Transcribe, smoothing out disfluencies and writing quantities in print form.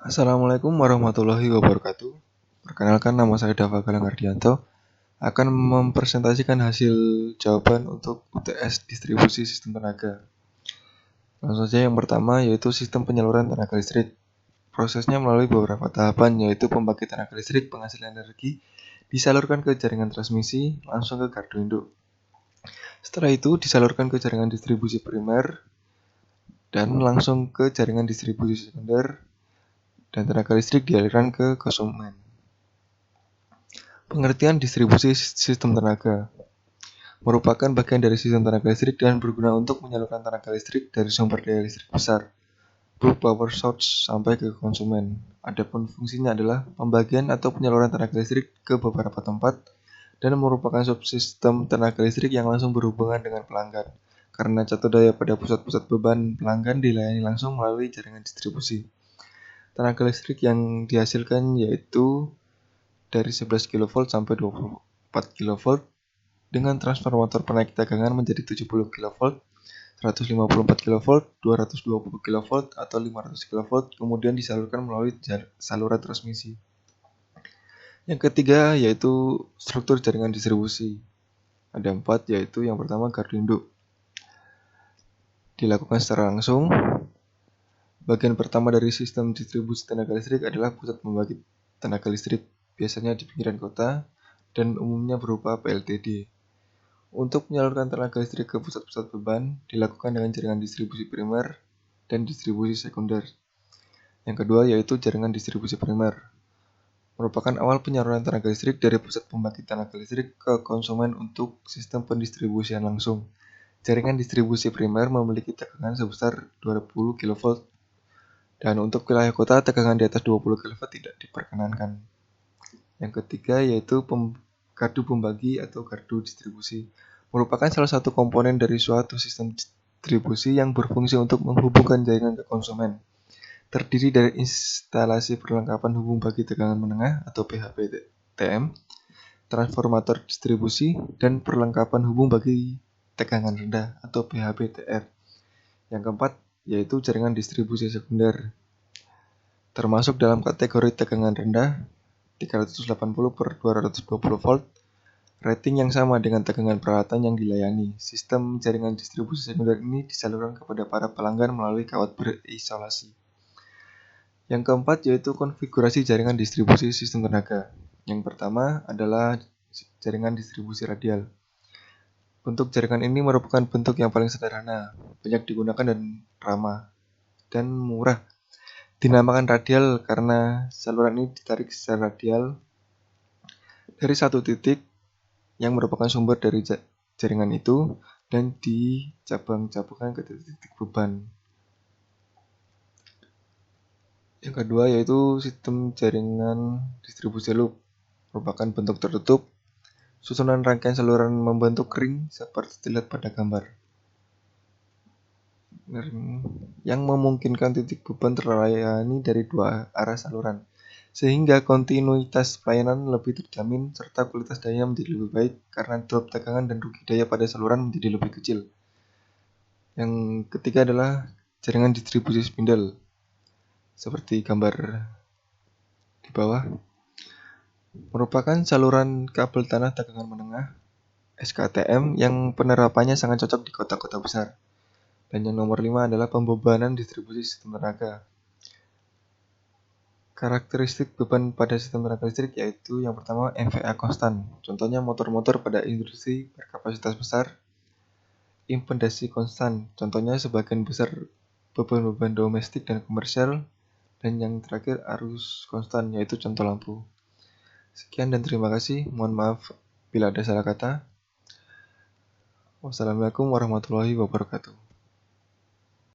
Assalamualaikum warahmatullahi wabarakatuh. Perkenalkan, nama saya Dava Galang Ardianto. Akan mempresentasikan hasil jawaban untuk UTS distribusi sistem tenaga. Langsung saja yang pertama yaitu sistem penyaluran tenaga listrik. Prosesnya melalui beberapa tahapan yaitu pembangkit tenaga listrik, penghasil energi, disalurkan ke jaringan transmisi, langsung ke gardu induk. Setelah itu disalurkan ke jaringan distribusi primer dan langsung ke jaringan distribusi sekunder, dan tenaga listrik dialirkan ke konsumen. Pengertian distribusi sistem tenaga merupakan bagian dari sistem tenaga listrik dan berguna untuk menyalurkan tenaga listrik dari sumber daya listrik besar, bulk power source, sampai ke konsumen. Adapun fungsinya adalah pembagian atau penyaluran tenaga listrik ke beberapa tempat dan merupakan subsistem tenaga listrik yang langsung berhubungan dengan pelanggan. Karena jatuh daya pada pusat-pusat beban pelanggan dilayani langsung melalui jaringan distribusi. Tenaga listrik yang dihasilkan yaitu dari 11 kV sampai 24 kV dengan transformator penaik tegangan menjadi 70 kV, 154 kV, 220 kV, atau 500 kV, kemudian disalurkan melalui saluran transmisi. Yang ketiga yaitu struktur jaringan distribusi. Ada 4, yaitu yang pertama gardu induk. Dilakukan secara langsung. Bagian pertama dari sistem distribusi tenaga listrik adalah pusat pembangkit tenaga listrik, biasanya di pinggiran kota dan umumnya berupa PLTD. Untuk menyalurkan tenaga listrik ke pusat-pusat beban dilakukan dengan jaringan distribusi primer dan distribusi sekunder. Yang kedua yaitu jaringan distribusi primer. Merupakan awal penyaluran tenaga listrik dari pusat pembangkit tenaga listrik ke konsumen untuk sistem pendistribusian langsung. Jaringan distribusi primer memiliki tegangan sebesar 20 kV dan untuk wilayah kota tegangan di atas 20 kV tidak diperkenankan. Yang ketiga yaitu gardu pembagi atau gardu distribusi. Merupakan salah satu komponen dari suatu sistem distribusi yang berfungsi untuk menghubungkan jaringan ke konsumen. Terdiri dari instalasi perlengkapan hubung bagi tegangan menengah atau PHBTM, transformator distribusi, dan perlengkapan hubung bagi tegangan rendah atau PHBTR. Yang keempat yaitu jaringan distribusi sekunder. Termasuk dalam kategori tegangan rendah 380/220 volt, rating yang sama dengan tegangan peralatan yang dilayani. Sistem jaringan distribusi sekunder ini disalurkan kepada para pelanggan melalui kawat berisolasi. Yang keempat yaitu konfigurasi jaringan distribusi sistem tenaga. Yang pertama adalah jaringan distribusi radial. Bentuk jaringan ini merupakan bentuk yang paling sederhana, banyak digunakan dan ramah, dan murah. Dinamakan radial karena saluran ini ditarik secara radial dari satu titik yang merupakan sumber dari jaringan itu dan dicabang-cabangkan ke titik beban. Yang kedua yaitu sistem jaringan distribusi loop. Merupakan bentuk tertutup, susunan rangkaian saluran membentuk ring seperti terlihat pada gambar, yang memungkinkan titik beban terlayani dari dua arah saluran, sehingga kontinuitas pelayanan lebih terjamin serta kualitas daya menjadi lebih baik karena drop tegangan dan rugi daya pada saluran menjadi lebih kecil. Yang ketiga adalah jaringan distribusi spindle, seperti gambar di bawah. Merupakan saluran kabel tanah tegangan menengah SKTM yang penerapannya sangat cocok di kota-kota besar. Dan yang nomor 5 adalah pembebanan distribusi sistem tenaga. Karakteristik beban pada sistem tenaga listrik yaitu yang pertama MVA konstan. Contohnya motor-motor pada industri berkapasitas besar. Impedasi konstan. Contohnya sebagian besar beban-beban domestik dan komersial. Dan yang terakhir arus konstan yaitu contoh lampu. Sekian dan terima kasih. Mohon maaf bila ada salah kata. Wassalamualaikum warahmatullahi wabarakatuh.